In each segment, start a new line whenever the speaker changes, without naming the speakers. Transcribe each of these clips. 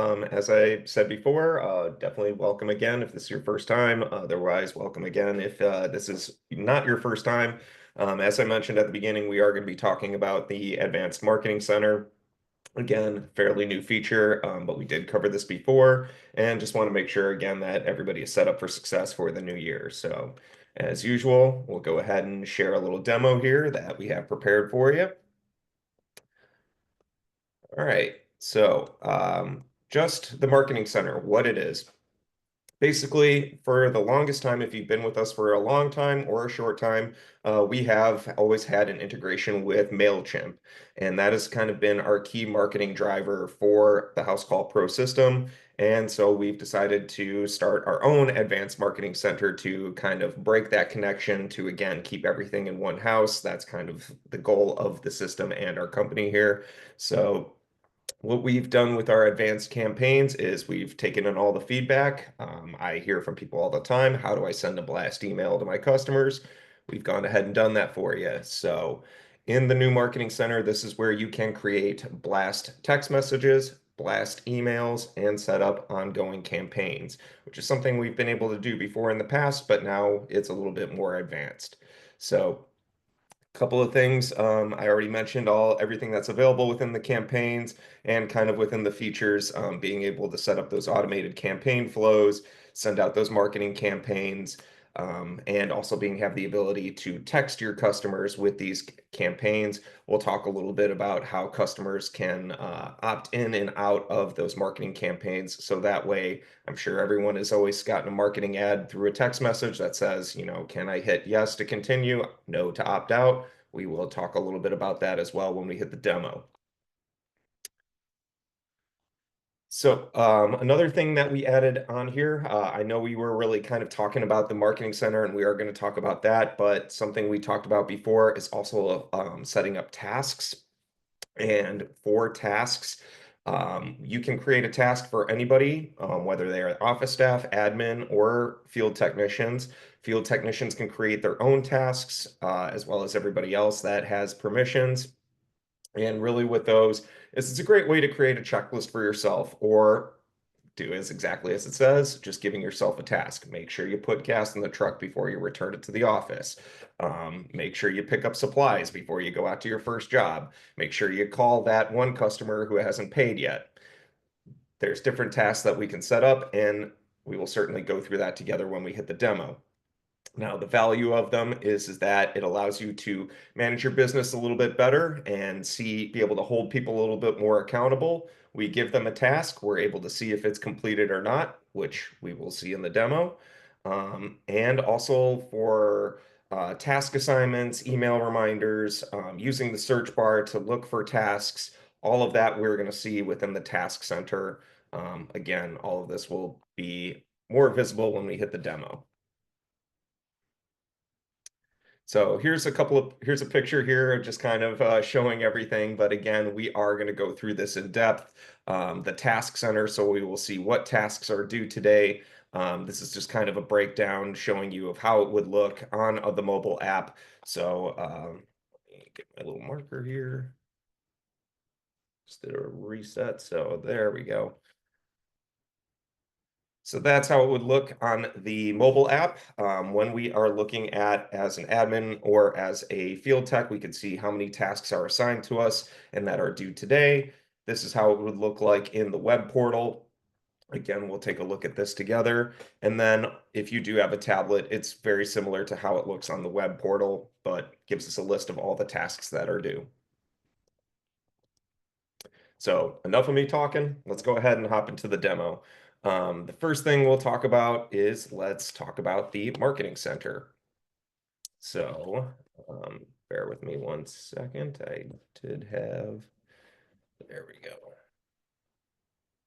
As I said before, definitely welcome again if this is your first time. Otherwise, welcome again if this is not your first time. As I mentioned at the beginning, we are going to be talking about the Advanced Marketing Center. Again, fairly new feature, but we did cover this before, and just want to make sure again that everybody is set up for success for the new year. So, as usual, we'll go ahead and share a little demo here that we have prepared for you. All right, so just the Marketing Center, what it is. Basically, for the longest time, if you've been with us for a long time or a short time, we have always had an integration with MailChimp. And that has kind of been our key marketing driver for the Housecall Pro system. And so we've decided to start our own advanced marketing center to kind of break that connection to, again, keep everything in one house. That's kind of the goal of the system and our company here. So what we've done with our advanced campaigns is we've taken in all the feedback. I hear from people all the time, how do I send a blast email to my customers? We've gone ahead and done that for you. So in the new Marketing Center, this is where you can create blast text messages, blast emails, and set up ongoing campaigns, which is something we've been able to do before in the past, but now it's a little bit more advanced. So couple of things. I already mentioned everything that's available within the campaigns and kind of within the features, being able to set up those automated campaign flows, send out those marketing campaigns, and also have the ability to text your customers with these campaigns. We'll talk a little bit about how customers can opt in and out of those marketing campaigns. So that way, I'm sure everyone has always gotten a marketing ad through a text message that says, can I hit yes to continue, no to opt out? We will talk a little bit about that as well when we hit the demo. So another thing that we added on here, I know we were really kind of talking about the Marketing Center, and we are going to talk about that, but something we talked about before is also setting up tasks. And for tasks, you can create a task for anybody, whether they are office staff, admin, or field technicians. Field technicians can create their own tasks, as well as everybody else that has permissions. And really with those, it's a great way to create a checklist for yourself or do as exactly as it says, just giving yourself a task. Make sure you put gas in the truck before you return it to the office. Make sure you pick up supplies before you go out to your first job. Make sure you call that one customer who hasn't paid yet. There's different tasks that we can set up, and we will certainly go through that together when we hit the demo. Now, the value of them is that it allows you to manage your business a little bit better and be able to hold people a little bit more accountable. We give them a task, we're able to see if it's completed or not, which we will see in the demo. And also for task assignments, email reminders, using the search bar to look for tasks, all of that we're going to see within the Task Center. Again, all of this will be more visible when we hit the demo. So here's a picture here of just kind of showing everything. But again, we are going to go through this in depth. The Task Center, so we will see what tasks are due today. This is just kind of a breakdown showing you of how it would look on the mobile app. So let me get my little marker here. Just did a reset. So there we go. So that's how it would look on the mobile app. When we are looking at as an admin or as a field tech, we can see how many tasks are assigned to us and that are due today. This is how it would look like in the web portal. Again, we'll take a look at this together. And then if you do have a tablet, it's very similar to how it looks on the web portal, but gives us a list of all the tasks that are due. So enough of me talking. Let's go ahead and hop into the demo. The first thing we'll talk about is let's talk about the Marketing Center. So bear with me one second. I did have, there we go.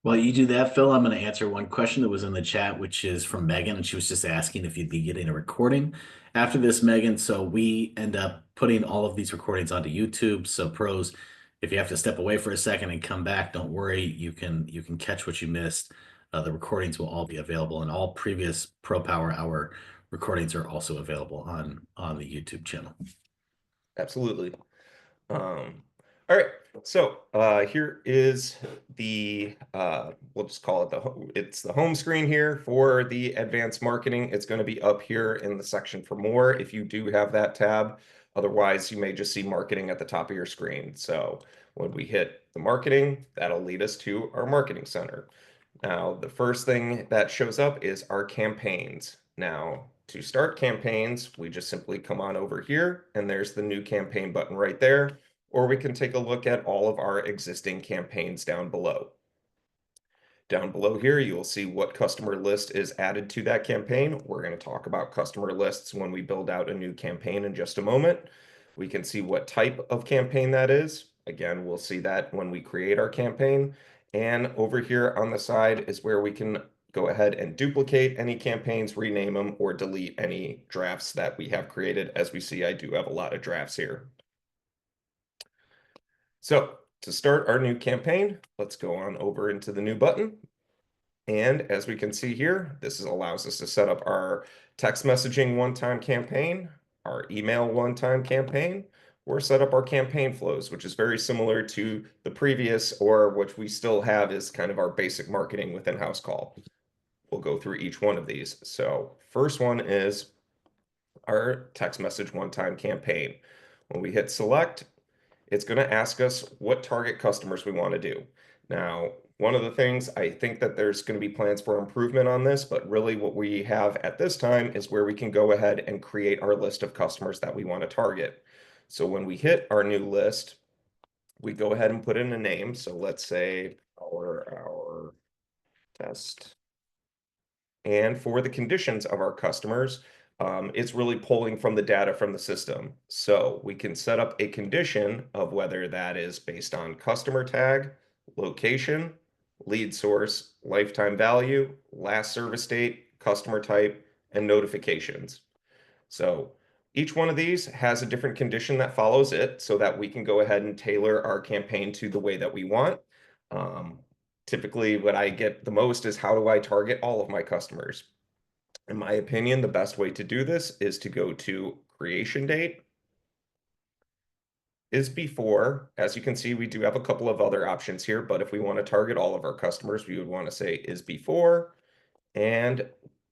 While you do that, Phil, I'm going to answer one question that was in the chat, which is from Megan, and she was just asking if you'd be getting a recording after this, Megan. So we end up putting all of these recordings onto YouTube. So pros, if you have to step away for a second and come back, don't worry. You can catch what you missed. The recordings will all be available, and all previous Pro Power Hour recordings are also available on the YouTube channel.
Absolutely. All right, so here is we'll just call it it's the home screen here for the advanced marketing. It's going to be up here in the section for more if you do have that tab. Otherwise, you may just see marketing at the top of your screen. So when we hit the marketing, that'll lead us to our marketing center. Now, the first thing that shows up is our campaigns. Now, to start campaigns, we just simply come on over here, and there's the new campaign button right there, or we can take a look at all of our existing campaigns down below. Down below here, you'll see what customer list is added to that campaign. We're going to talk about customer lists when we build out a new campaign in just a moment. We can see what type of campaign that is. Again, we'll see that when we create our campaign. And over here on the side is where we can go ahead and duplicate any campaigns, rename them, or delete any drafts that we have created. As we see, I do have a lot of drafts here. So to start our new campaign, let's go on over into the new button. And as we can see here, allows us to set up our text messaging one-time campaign, our email one-time campaign, or set up our campaign flows, which is very similar to the previous, or which we still have is kind of our basic marketing within Housecall. We'll go through each one of these. So first one is our text message one-time campaign. When we hit select, it's going to ask us what target customers we want to do. Now, one of the things I think that there's going to be plans for improvement on this, but really what we have at this time is where we can go ahead and create our list of customers that we want to target. So when we hit our new list, we go ahead and put in a name. So let's say our test. And for the conditions of our customers, it's really pulling from the data from the system. So we can set up a condition of whether that is based on customer tag, location, lead source, lifetime value, last service date, customer type, and notifications. So each one of these has a different condition that follows it so that we can go ahead and tailor our campaign to the way that we want. Um, Typically, what I get the most is how do I target all of my customers? In my opinion, the best way to do this is to go to creation date is before. As you can see, we do have a couple of other options here, but if we want to target all of our customers, we would want to say is before, and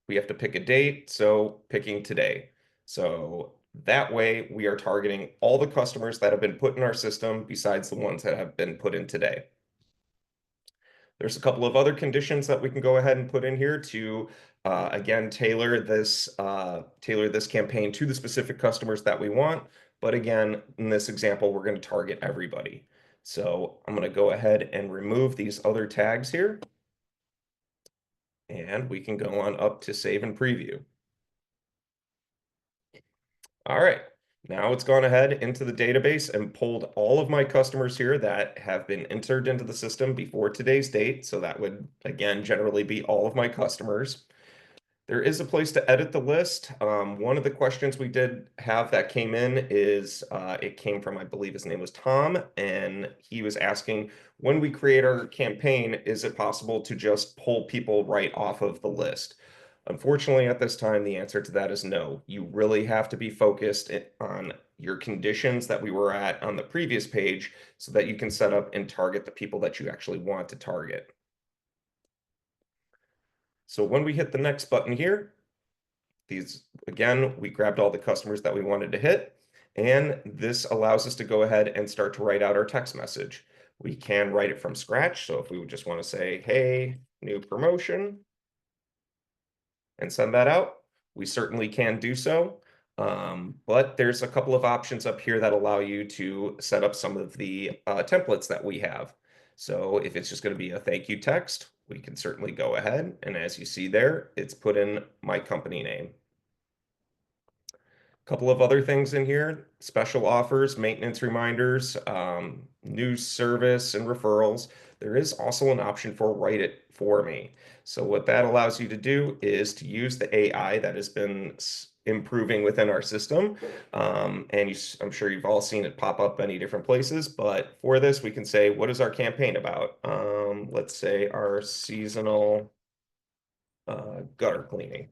we have to pick a date, so picking today. So that way we are targeting all the customers that have been put in our system besides the ones that have been put in today. There's a couple of other conditions that we can go ahead and put in here to, again, tailor this campaign to the specific customers that we want. But again, in this example, we're going to target everybody. So I'm going to go ahead and remove these other tags here. And we can go on up to save and preview. All right. Now it's gone ahead into the database and pulled all of my customers here that have been entered into the system before today's date. So that would, again, generally be all of my customers. There is a place to edit the list. One of the questions we did have that came in is it came from, I believe his name was Tom, and he was asking, when we create our campaign, is it possible to just pull people right off of the list? Unfortunately, at this time, the answer to that is no. You really have to be focused on your conditions that we were at on the previous page so that you can set up and target the people that you actually want to target. So when we hit the next button here, again, we grabbed all the customers that we wanted to hit, and this allows us to go ahead and start to write out our text message. We can write it from scratch. So if we would just want to say, hey, new promotion, and send that out, we certainly can do so. But there's a couple of options up here that allow you to set up some of the templates that we have. So if it's just going to be a thank you text, we can certainly go ahead. And as you see there, it's put in my company name. Couple of other things in here, special offers, maintenance reminders, news service, and referrals. There is also an option for write it for me. So what that allows you to do is to use the AI that has been improving within our system. And I'm sure you've all seen it pop up many different places, but for this, we can say, what is our campaign about? Let's say our seasonal gutter cleaning.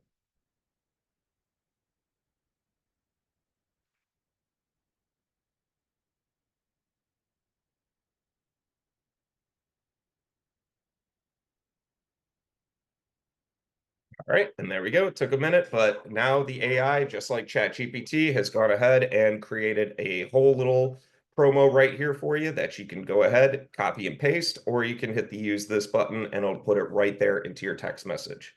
All right, and there we go. It took a minute, but now the AI, just like ChatGPT, has gone ahead and created a whole little promo right here for you that you can go ahead, copy and paste, or you can hit the use this button and it'll put it right there into your text message.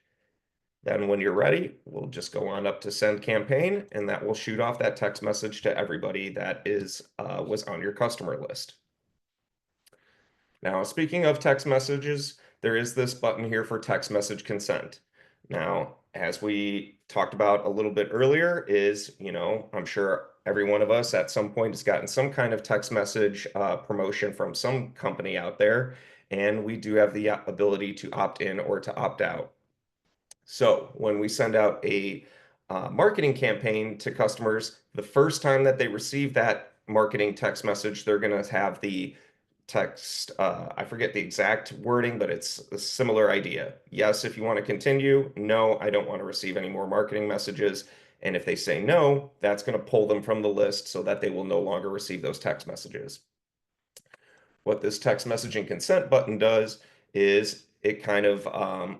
Then when you're ready, we'll just go on up to send campaign, and that will shoot off that text message to everybody that was on your customer list. Now, speaking of text messages, there is this button here for text message consent. Now, as we talked about a little bit earlier, I'm sure every one of us at some point has gotten some kind of text message promotion from some company out there, and we do have the ability to opt in or to opt out. So when we send out a marketing campaign to customers, the first time that they receive that marketing text message, they're going to have the text, I forget the exact wording, but it's a similar idea. Yes, if you want to continue. No, I don't want to receive any more marketing messages. And if they say no, that's going to pull them from the list so that they will no longer receive those text messages. What this text messaging consent button does is it kind of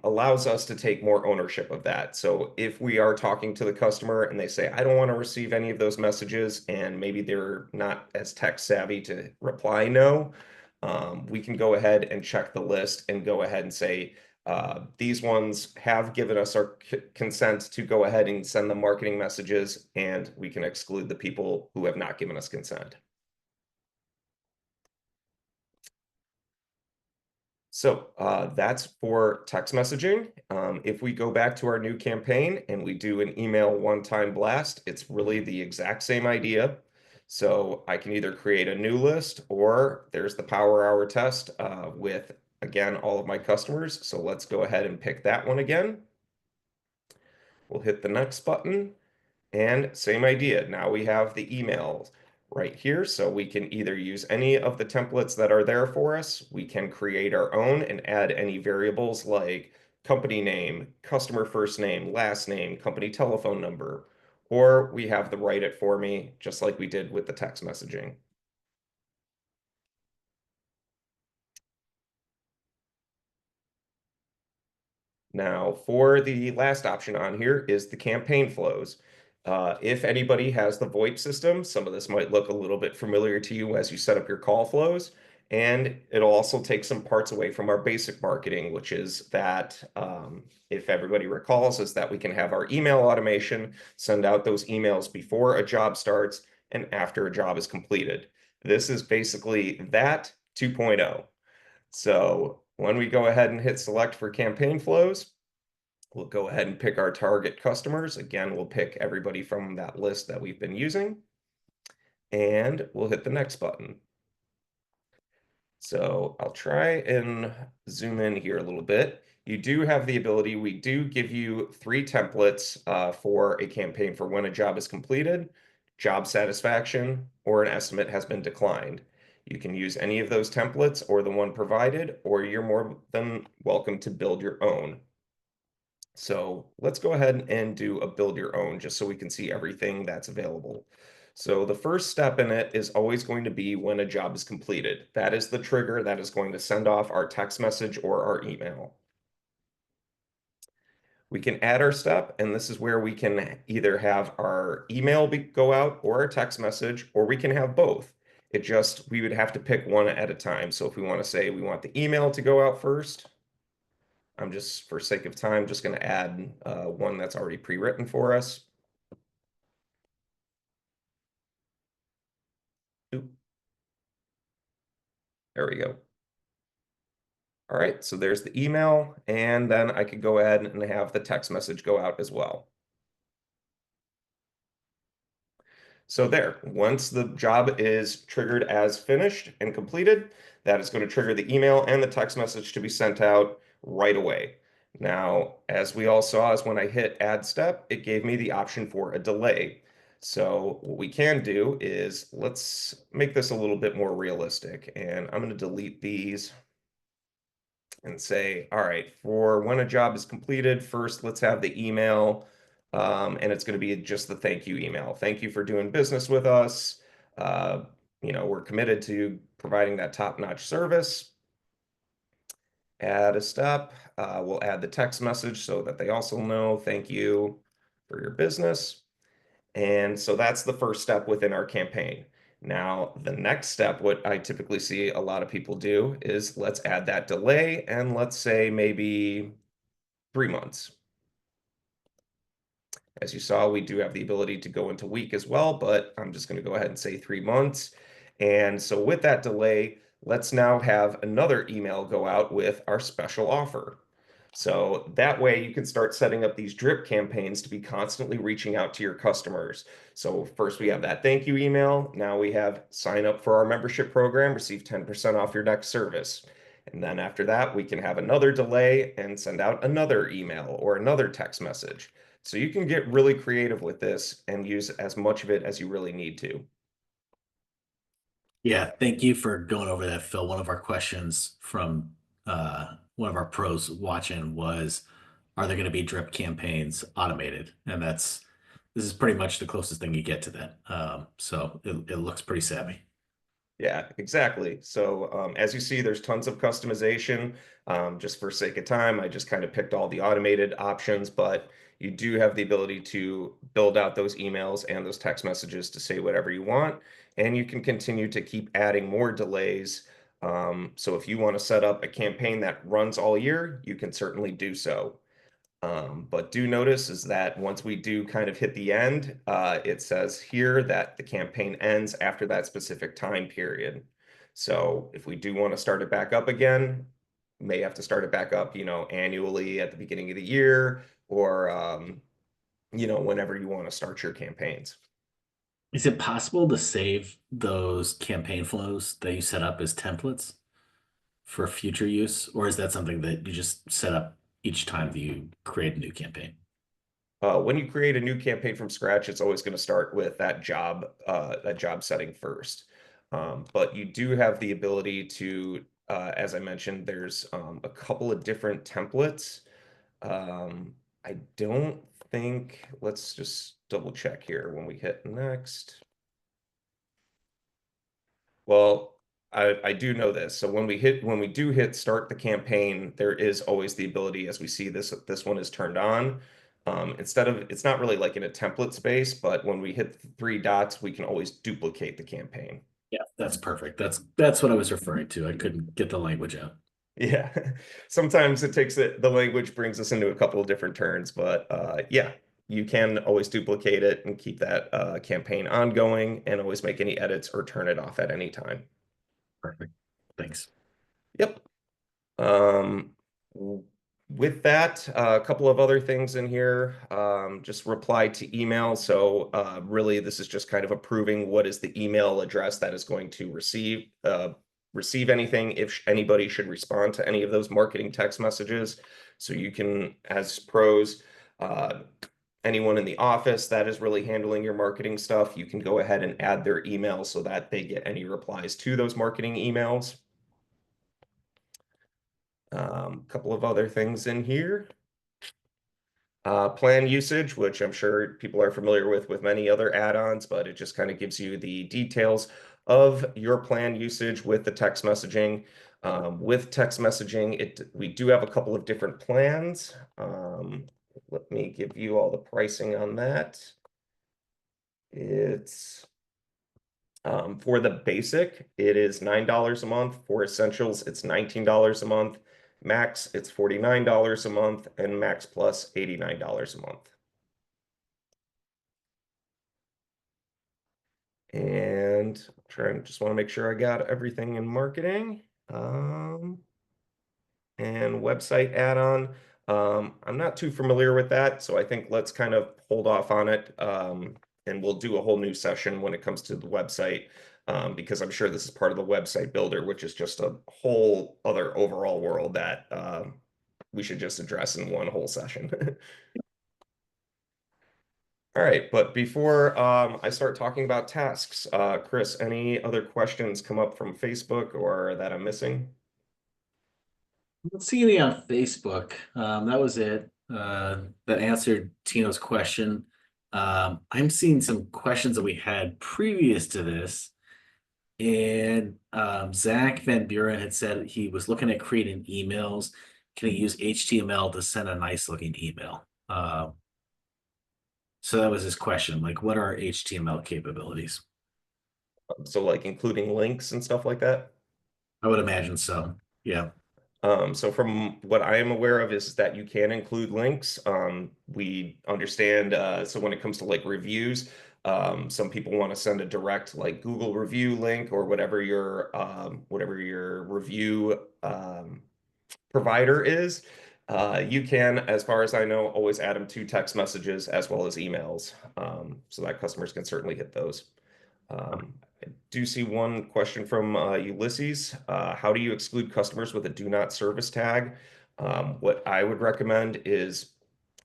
allows us to take more ownership of that. So if we are talking to the customer and they say, I don't want to receive any of those messages, and maybe they're not as tech savvy to reply no, we can go ahead and check the list and go ahead and say, these ones have given us our consent to go ahead and send them marketing messages, and we can exclude the people who have not given us consent. So that's for text messaging. If we go back to our new campaign and we do an email one-time blast, it's really the exact same idea. So I can either create a new list, or there's the Power Hour test with, again, all of my customers. So let's go ahead and pick that one again. We'll hit the next button. And same idea. Now we have the emails right here. So we can either use any of the templates that are there for us. We can create our own and add any variables like company name, customer first name, last name, company telephone number, or we have the write it for me, just like we did with the text messaging. Now, for the last option on here is the campaign flows. If anybody has the VoIP system, some of this might look a little bit familiar to you as you set up your call flows. And it'll also take some parts away from our basic marketing, which is that, if everybody recalls, is that we can have our email automation send out those emails before a job starts and after a job is completed. This is basically that 2.0. So when we go ahead and hit select for campaign flows, we'll go ahead and pick our target customers. Again, we'll pick everybody from that list that we've been using, and we'll hit the next button. So I'll try and zoom in here a little bit. You do have the ability, we do give you 3 templates for a campaign for when a job is completed, job satisfaction, or an estimate has been declined. You can use any of those templates or the one provided, or you're more than welcome to build your own. So let's go ahead and do a build your own just so we can see everything that's available. So the first step in it is always going to be when a job is completed. That is the trigger that is going to send off our text message or our email. We can add our step, and this is where we can either have our email go out or a text message, or we can have both. We would have to pick one at a time. So if we want to say we want the email to go out first, I'm just, for sake of time, just going to add one that's already pre-written for us. Oop, there we go. All right, so there's the email, and then I could go ahead and have the text message go out as well. So there, once the job is triggered as finished and completed, that is going to trigger the email and the text message to be sent out right away. Now, as we all saw, is when I hit add step, it gave me the option for a delay. So what we can do is let's make this a little bit more realistic, and I'm going to delete these and say, all right, for when a job is completed, first let's have the email, and it's going to be just the thank you email. Thank you for doing business with us. We're committed to providing that top-notch service. Add a step. We'll add the text message so that they also know, thank you for your business. And so that's the first step within our campaign. Now, the next step, what I typically see a lot of people do is let's add that delay and let's say maybe 3 months. As you saw, we do have the ability to go into week as well, but I'm just going to go ahead and say 3 months. And so with that delay, let's now have another email go out with our special offer. So that way you can start setting up these drip campaigns to be constantly reaching out to your customers. So first we have that thank you email. Now we have sign up for our membership program, receive 10% off your next service. And then after that, we can have another delay and send out another email or another text message. So you can get really creative with this and use as much of it as you really need to.
Yeah, thank you for going over that, Phil. One of our questions from one of our pros watching was, are there going to be drip campaigns automated? And this is pretty much the closest thing you get to that. So it looks pretty savvy.
Yeah, exactly. So as you see, there's tons of customization. Just for sake of time, I just kind of picked all the automated options, but you do have the ability to build out those emails and those text messages to say whatever you want, and you can continue to keep adding more delays. So if you want to set up a campaign that runs all year, you can certainly do so. But do notice is that once we do kind of hit the end, it says here that the campaign ends after that specific time period. So if we do want to start it back up again, may have to start it back up, annually at the beginning of the year or, whenever you want to start your campaigns.
Is it possible to save those campaign flows that you set up as templates for future use? Or is that something that you just set up each time that you create a new campaign?
When you create a new campaign from scratch, it's always going to start with that job setting first. But you do have the ability to, as I mentioned, there's a couple of different templates. I don't think, let's just double check here when we hit next. Well, I do know this. So when we do hit start the campaign, there is always the ability, as we see this one is turned on. Instead of it's not really like in a template space, but when we hit the three dots, we can always duplicate the campaign.
Yeah, that's perfect. That's what I was referring to. I couldn't get the language out.
Yeah. Sometimes it takes it, the language brings us into a couple of different turns, but yeah, you can always duplicate it and keep that campaign ongoing and always make any edits or turn it off at any time.
Perfect. Thanks.
Yep. Um, with that, a couple of other things in here. Just reply to email. So really, this is just kind of approving what is the email address that is going to receive anything if anybody should respond to any of those marketing text messages. So you can, as pros, uh, anyone in the office that is really handling your marketing stuff, you can go ahead and add their email so that they get any replies to those marketing emails. Couple of other things in here. Plan usage, which I'm sure people are familiar with many other add-ons, but it just kind of gives you the details of your plan usage with the text messaging. With text messaging, we do have a couple of different plans. Let me give you all the pricing on that. It's for the basic, it is $9 a month. For essentials, it's $19 a month. Max, it's $49 a month, and Max Plus, $89 a month. And just want to make sure I got everything in marketing. And website add-on. I'm not too familiar with that, so I think let's kind of hold off on it. And we'll do a whole new session when it comes to the website, because I'm sure this is part of the website builder, which is just a whole other overall world that we should just address in one whole session. All right, but before I start talking about tasks, Chris, any other questions come up from Facebook or that I'm missing?
Let's see any on Facebook. That was it. That answered Tino's question. I'm seeing some questions that we had previous to this. And Zach Van Buren had said he was looking at creating emails. Can he use HTML to send a nice looking email? So that was his question. Like, what are HTML capabilities?
So like including links and stuff like that.
I would imagine so. Yeah.
So from what I am aware of is that you can include links. We understand, so when it comes to like reviews, some people want to send a direct like Google review link or whatever your review provider is. You can, as far as I know, always add them to text messages as well as emails, so that customers can certainly hit those. I do see one question from Ulysses. How do you exclude customers with a do not service tag? What I would recommend is,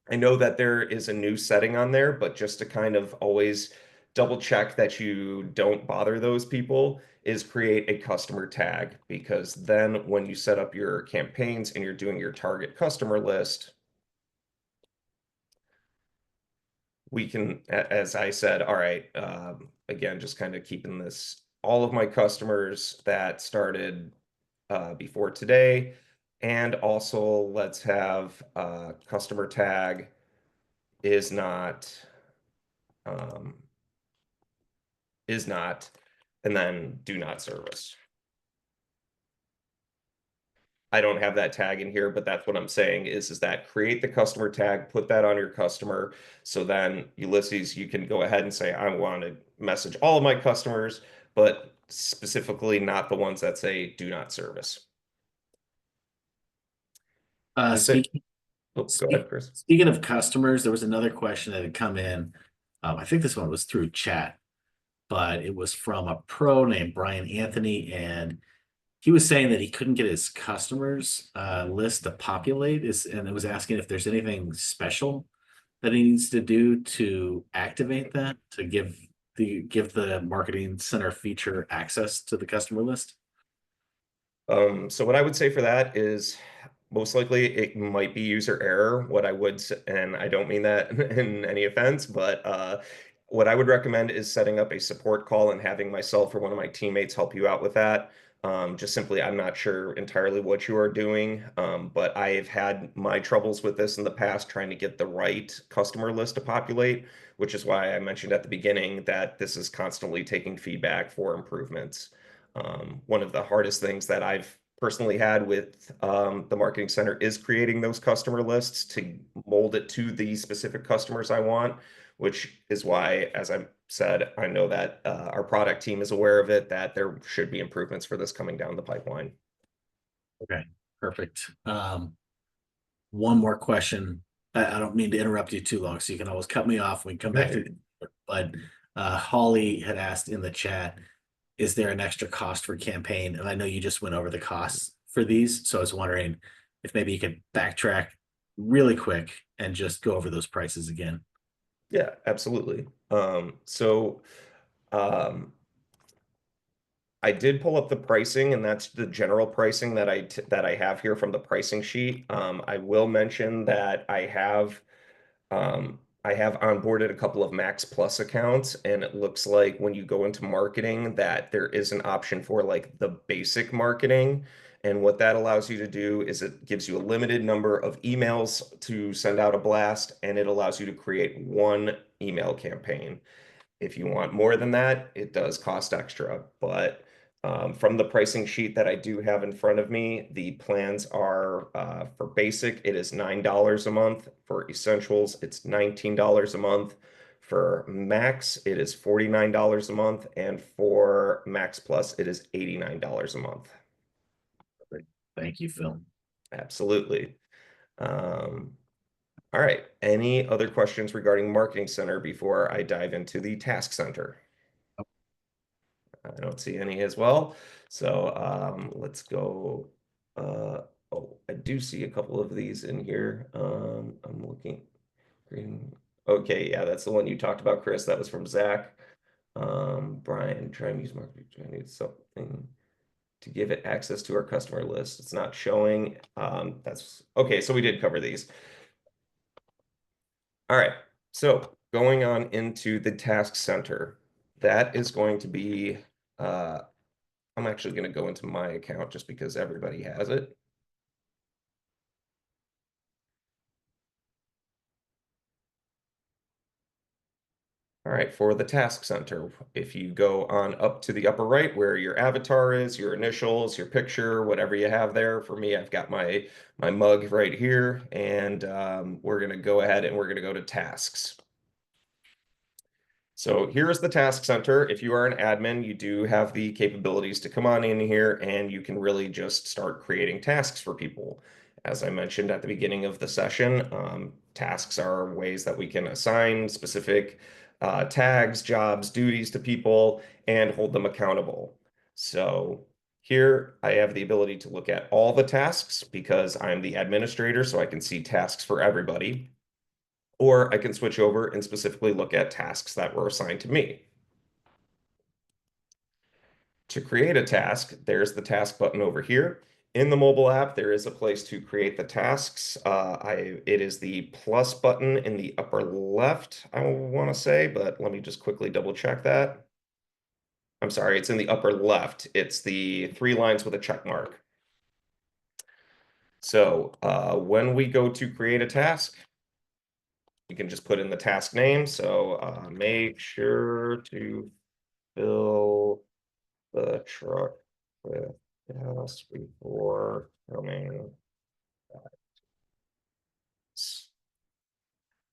I know that there is a new setting on there, but just to kind of always double check that you don't bother those people, is create a customer tag, because then when you set up your campaigns and you're doing your target customer list, we can, as I said, all right, again, just kind of keeping this, all of my customers that started before today, and also let's have customer tag is not, um, is not, and then do not service. I don't have that tag in here, but that's what I'm saying is that create the customer tag, put that on your customer. So then Ulysses, you can go ahead and say, I want to message all of my customers, but specifically not the ones that say do not service. Is it?
Speaking
Oh, go ahead, Chris.
speaking of customers, there was another question that had come in. I think this one was through chat, but it was from a pro named Brian Anthony, and he was saying that he couldn't get his customers list to populate. And it was asking if there's anything special that he needs to do to activate that to give the marketing center feature access to the customer list.
So what I would say for that is most likely it might be user error. What I would, and I don't mean that in any offense, but what I would recommend is setting up a support call and having myself or one of my teammates help you out with that. Just simply, I'm not sure entirely what you are doing, but I've had my troubles with this in the past trying to get the right customer list to populate, which is why I mentioned at the beginning that this is constantly taking feedback for improvements. One of the hardest things that I've personally had with the marketing center is creating those customer lists to mold it to the specific customers I want, which is why, as I said, I know that our product team is aware of it, that there should be improvements for this coming down the pipeline.
Okay, perfect. One more question. I don't mean to interrupt you too long, so you can always cut me off. We can come back to it. But Holly had asked in the chat, is there an extra cost for campaign? And I know you just went over the costs for these, so I was wondering if maybe you could backtrack really quick and just go over those prices again.
Yeah, absolutely. Um, I did pull up the pricing, and that's the general pricing that I have here from the pricing sheet. I will mention that I have onboarded a couple of Max Plus accounts, and it looks like when you go into marketing that there is an option for like the basic marketing. And what that allows you to do is it gives you a limited number of emails to send out a blast, and it allows you to create one email campaign. If you want more than that, it does cost extra. But from the pricing sheet that I do have in front of me, the plans are for basic, it is $9 a month. For essentials, it's $19 a month. For max, it is $49 a month. And for max plus, it is $89 a month.
Thank you, Phil.
Absolutely. Um, all right. Any other questions regarding Marketing Center before I dive into the Task Center? I don't see any as well. So let's go. Oh, I do see a couple of these in here. I'm looking. Okay, yeah, that's the one you talked about, Chris. That was from Zach. Brian, try and use marketing. Try and use something to give it access to our customer list. It's not showing. That's okay. So we did cover these. All right. So going on into the task center, that is going to be I'm actually going to go into my account just because everybody has it. All right, for the task center, if you go on up to the upper right where your avatar is, your initials, your picture, whatever you have there. For me, I've got my mug right here, and we're going to go ahead and we're going to go to tasks. So here's the task center. If you are an admin, you do have the capabilities to come on in here and you can really just start creating tasks for people. As I mentioned at the beginning of the session, tasks are ways that we can assign specific tags, jobs, duties to people and hold them accountable. So here I have the ability to look at all the tasks because I'm the administrator, so I can see tasks for everybody. Or I can switch over and specifically look at tasks that were assigned to me. To create a task, there's the task button over here. In the mobile app, there is a place to create the tasks. It is the plus button in the upper left, I want to say, but let me just quickly double check that. I'm sorry, it's in the upper left. It's the 3 lines with a check mark. So when we go to create a task, you can just put in the task name. So make sure to fill the truck with gas before coming.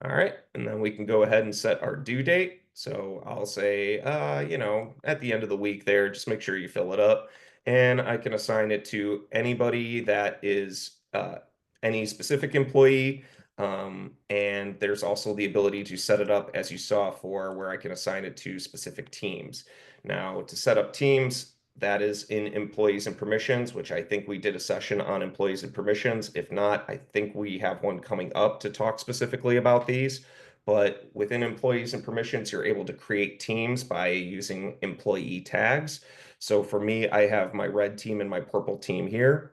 All right, and then we can go ahead and set our due date. So I'll say, at the end of the week there, just make sure you fill it up. And I can assign it to anybody that is any specific employee. And there's also the ability to set it up as you saw for where I can assign it to specific teams. Now, to set up teams, that is in employees and permissions, which I think we did a session on employees and permissions. If not, I think we have one coming up to talk specifically about these. But within employees and permissions, you're able to create teams by using employee tags. So for me, I have my red team and my purple team here.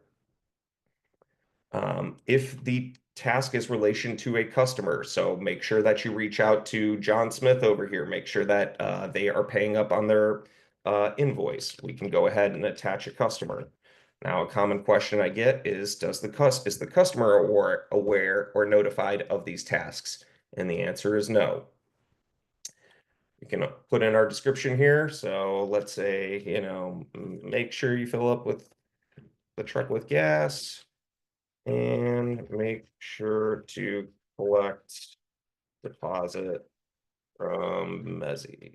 If the task is relation to a customer, so make sure that you reach out to John Smith over here. Make sure that they are paying up on their invoice. We can go ahead and attach a customer. Now, a common question I get is, is the customer aware or notified of these tasks? And the answer is no. We can put in our description here. So let's say, make sure you fill up with the truck with gas and make sure to collect deposit from Mezzi.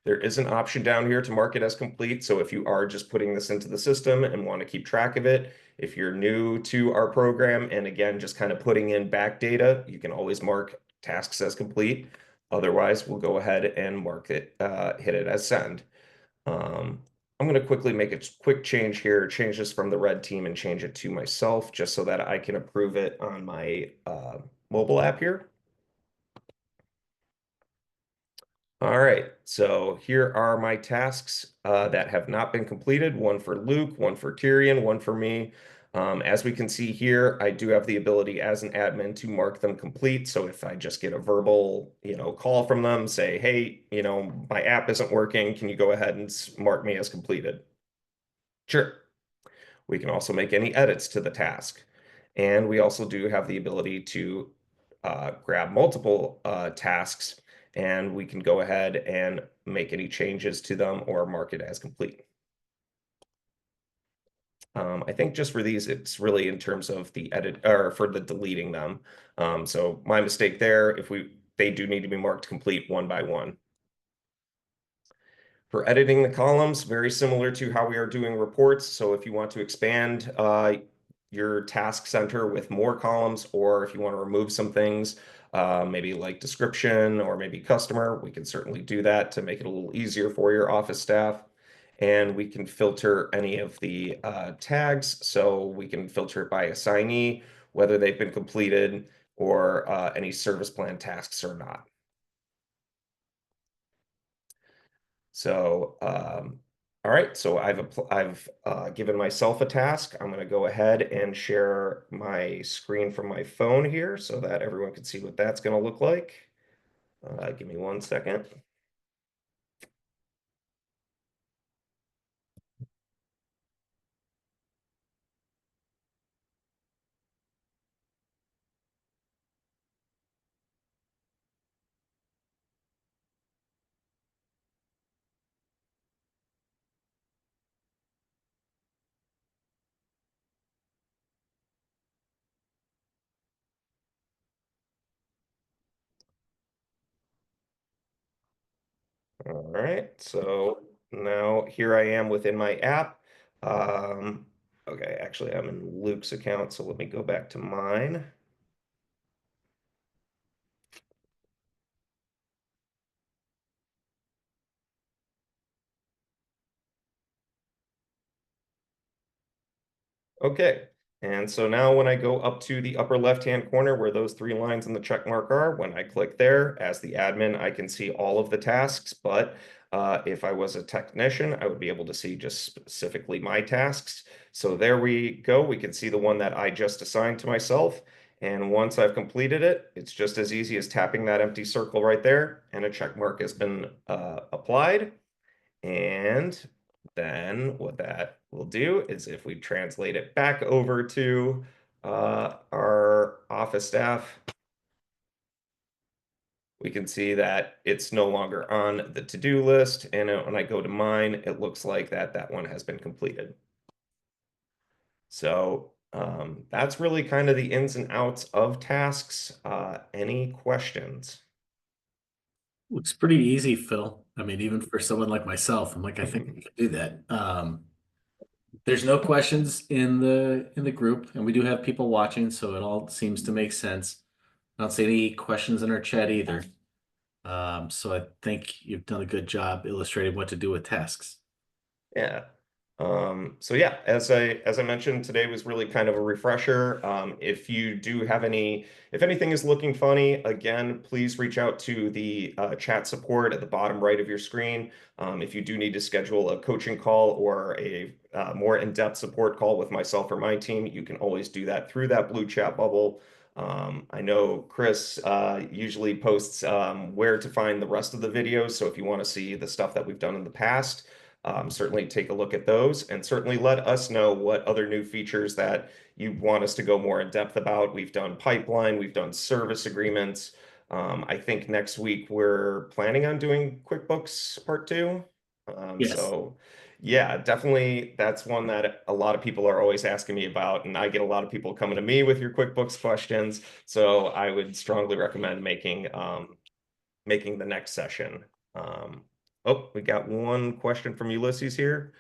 There is an option down here to mark it as complete. So if you are just putting this into the system and want to keep track of it, if you're new to our program and again, just kind of putting in back data, you can always mark tasks as complete. Otherwise, we'll go ahead and mark it, hit it as send. I'm going to quickly make a quick change here, change this from the red team and change it to myself just so that I can approve it on my mobile app here. All right, so here are my tasks that have not been completed, one for Luke, one for Tyrion, one for me. As we can see here, I do have the ability as an admin to mark them complete. So if I just get a verbal, call from them, say, hey, my app isn't working, can you go ahead and mark me as completed? Sure. We can also make any edits to the task. And we also do have the ability to grab multiple tasks and we can go ahead and make any changes to them or mark it as complete. I think just for these, it's really in terms of the edit or for the deleting them. So my mistake there, they do need to be marked complete one by one. For editing the columns, very similar to how we are doing reports. So if you want to expand your task center with more columns, or if you want to remove some things, maybe like description or maybe customer, we can certainly do that to make it a little easier for your office staff. And we can filter any of the tags. So we can filter it by assignee, whether they've been completed or any service plan tasks or not. So, all right, so I've given myself a task. I'm going to go ahead and share my screen from my phone here so that everyone can see what that's going to look like. Give me 1 second. All right, so now here I am within my app. Um, okay, actually, I'm in Luke's account, so let me go back to mine. Okay, and so now when I go up to the upper left-hand corner where those three lines in the check mark are, when I click there, as the admin, I can see all of the tasks, but if I was a technician, I would be able to see just specifically my tasks. So there we go. We can see the one that I just assigned to myself. And once I've completed it, it's just as easy as tapping that empty circle right there, and a check mark has been applied. And then what that will do is if we translate it back over to our office staff, we can see that it's no longer on the to-do list. And when I go to mine, it looks like that one has been completed. So that's really kind of the ins and outs of tasks. Any questions?
Looks pretty easy, Phil. I mean, even for someone like myself, I'm like, I think we can do that. There's no questions in the group, and we do have people watching, so it all seems to make sense. I don't see any questions in our chat either. So I think you've done a good job illustrating what to do with tasks.
Yeah. So yeah, as I mentioned, today was really kind of a refresher. If you do have if anything is looking funny, again, please reach out to the chat support at the bottom right of your screen. If you do need to schedule a coaching call or a more in-depth support call with myself or my team, you can always do that through that blue chat bubble. I know Chris usually posts where to find the rest of the videos. So if you want to see the stuff that we've done in the past, certainly take a look at those and certainly let us know what other new features that you want us to go more in depth about. We've done pipeline, we've done service agreements. I think next week we're planning on doing QuickBooks Part 2.
Yes.
So yeah, definitely that's one that a lot of people are always asking me about, and I get a lot of people coming to me with your QuickBooks questions. So I would strongly recommend making the next session. Um, oh, we got one question from Ulysses here.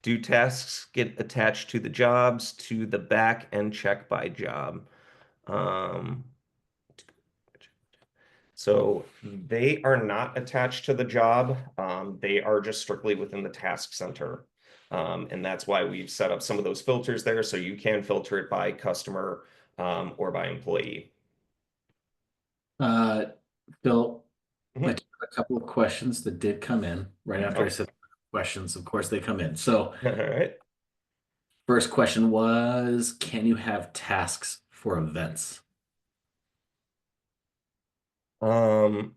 Do tasks get attached to the jobs, to the back and check by job? Um, so they are not attached to the job. They are just strictly within the task center. And that's why we've set up some of those filters there so you can filter it by customer or by employee.
Uh, Phil, I
Mhm.
took a couple of questions that did come in right after I
Oh,
said questions. Of course, they come in. So,
all right.
first question was, can you have tasks for events?
Um,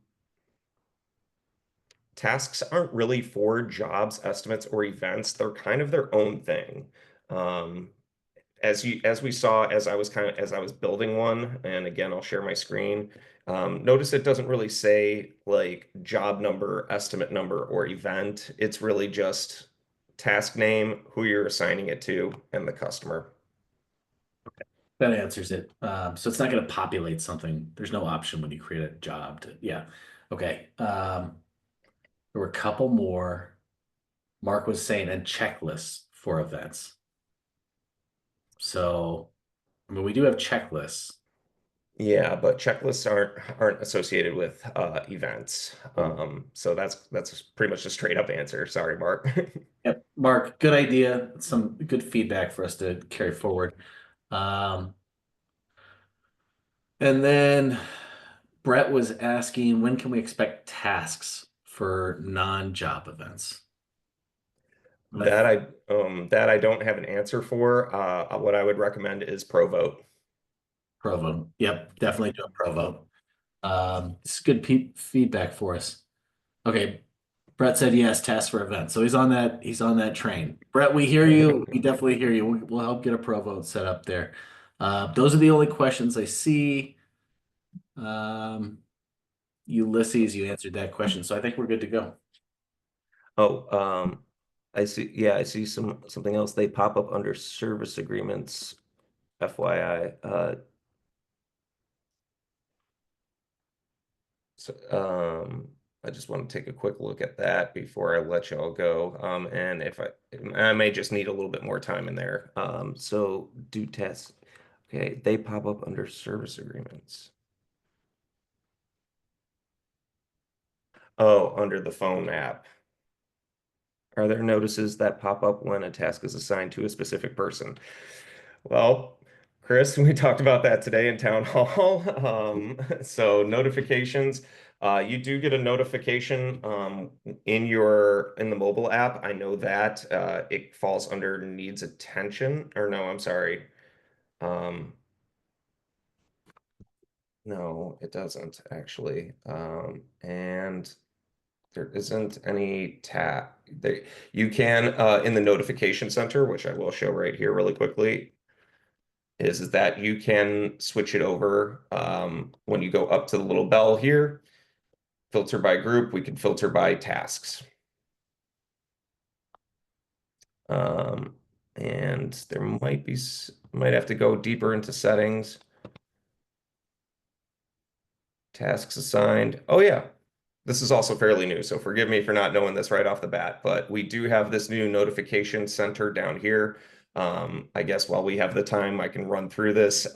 Tasks aren't really for jobs, estimates, or events. They're kind of their own thing. Um, as we saw as I was building one, and again I'll share my screen. Notice it doesn't really say like job number, estimate number, or event. It's really just task name, who you're assigning it to, and the customer.
That answers it. So it's not going to populate something. There's no option when you create a job to, yeah. Okay. There were a couple more. Mark was saying, and checklists for events. So, I mean, we do have checklists.
Yeah, but checklists aren't associated with events.
Oh,
So that's pretty much a straight up answer. Sorry, Mark.
yep. Mark, good idea. Some good feedback for us to carry forward. Um, and then Brett was asking, when can we expect tasks for non-job events? And I
That I don't have an answer for. What I would recommend is Provote.
Provo. Yep, definitely do a Provo. It's good feedback for us. Okay, Brett said yes, tasks for events. So he's on that train. Brett, we hear you. We definitely hear you. We'll help get a Provo set up there. Those are the only questions I see. Um, Ulysses, you answered that question, so I think we're good to go.
Oh, I see. Yeah, I see something else. They pop up under service agreements, FYI. So, I just want to take a quick look at that before I let y'all go. And if I may just need a little bit more time in there. So do tests. Okay, they pop up under service agreements. Oh, under the phone app. Are there notices that pop up when a task is assigned to a specific person? Well, Chris, we talked about that today in town hall. So notifications, you do get a notification in the mobile app. I know that it falls under needs attention, or no, I'm sorry. Um, no, it doesn't actually. And there isn't any tap. You can in the notification center, which I will show right here really quickly, is that you can switch it over when you go up to the little bell here, filter by group, we can filter by tasks. Um, and there might have to go deeper into settings, tasks assigned. Oh yeah, this is also fairly new, so forgive me for not knowing this right off the bat, but we do have this new notification center down here. I guess while we have the time, I can run through this.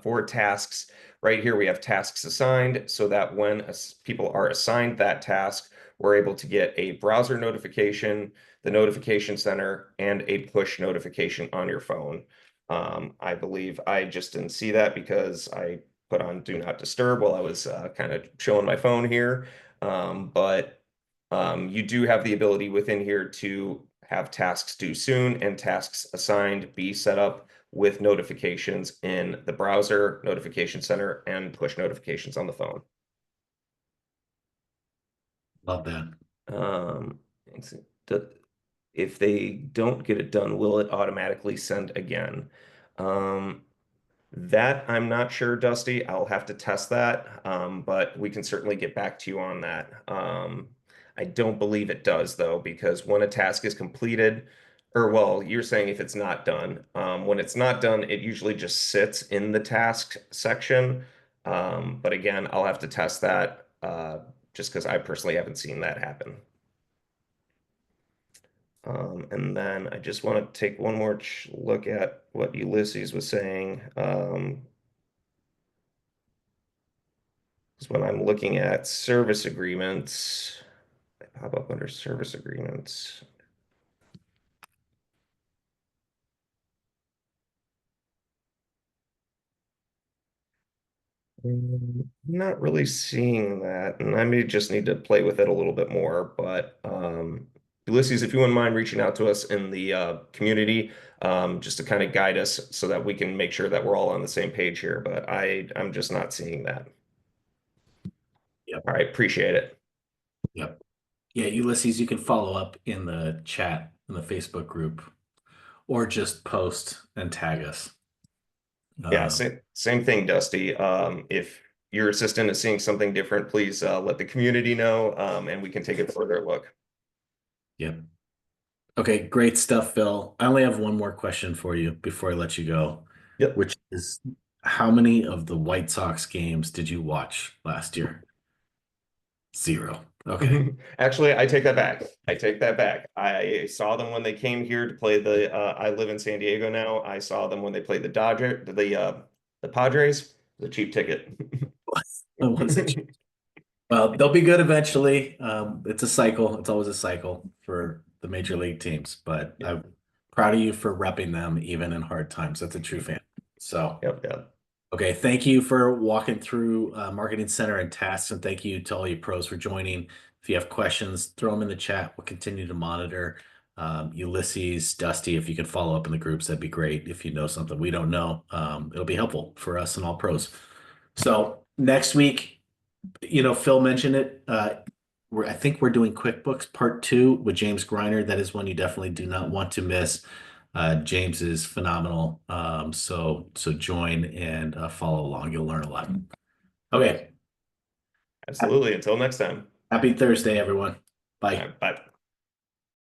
For tasks, right here we have tasks assigned, so that when people are assigned that task, we're able to get a browser notification, the notification center, and a push notification on your phone. I believe I just didn't see that because I put on Do Not Disturb while I was kind of showing my phone here. But you do have the ability within here to have tasks due soon and tasks assigned be set up with notifications in the browser, notification center, and push notifications on the phone.
Love that.
Um, if they don't get it done, will it automatically send again? Um, that I'm not sure, Dusty. I'll have to test that, but we can certainly get back to you on that. I don't believe it does, though, because when a task is completed, or well, you're saying if it's not done. When it's not done, it usually just sits in the task section. But again, I'll have to test that just because I personally haven't seen that happen. And then I just want to take one more look at what Ulysses was saying. Because when I'm looking at service agreements, they pop up under service agreements. Not really seeing that, and I may just need to play with it a little bit more. But Ulysses, if you wouldn't mind reaching out to us in the community, just to kind of guide us so that we can make sure that we're all on the same page here. But I'm just not seeing that.
Yep.
All right, appreciate it.
Yep. Yeah, Ulysses, you can follow up in the chat in the Facebook group or just post and tag us.
Yeah,
Um,
same thing, Dusty. If your assistant is seeing something different, please let the community know, and we can take a further look.
yep. Okay, great stuff, Phil. I only have one more question for you before I let you go,
Yep.
which is how many of the White Sox games did you watch last year? Zero. Okay.
Actually, I take that back. I take that back. I saw them when they came here to play I live in San Diego now. I saw them when they played the Padres, the cheap ticket.
What was it? Well, they'll be good eventually. It's a cycle. It's always a cycle for the major league teams, but
Yep,
I'm proud of you for repping them even in hard times. That's a true fan. So,
yep, yep.
okay, thank you for walking through Marketing Center and tasks, and thank you to all you pros for joining. If you have questions, throw them in the chat. We'll continue to monitor. Ulysses, Dusty, if you could follow up in the groups, that'd be great. If you know something we don't know, it'll be helpful for us and all pros. So next week, Phil mentioned it. I think we're doing QuickBooks Part 2 with James Griner. That is one you definitely do not want to miss. James is phenomenal. So join and follow along. You'll learn a lot. Okay.
Absolutely. Until next time.
Happy Thursday, everyone. Bye.
Bye.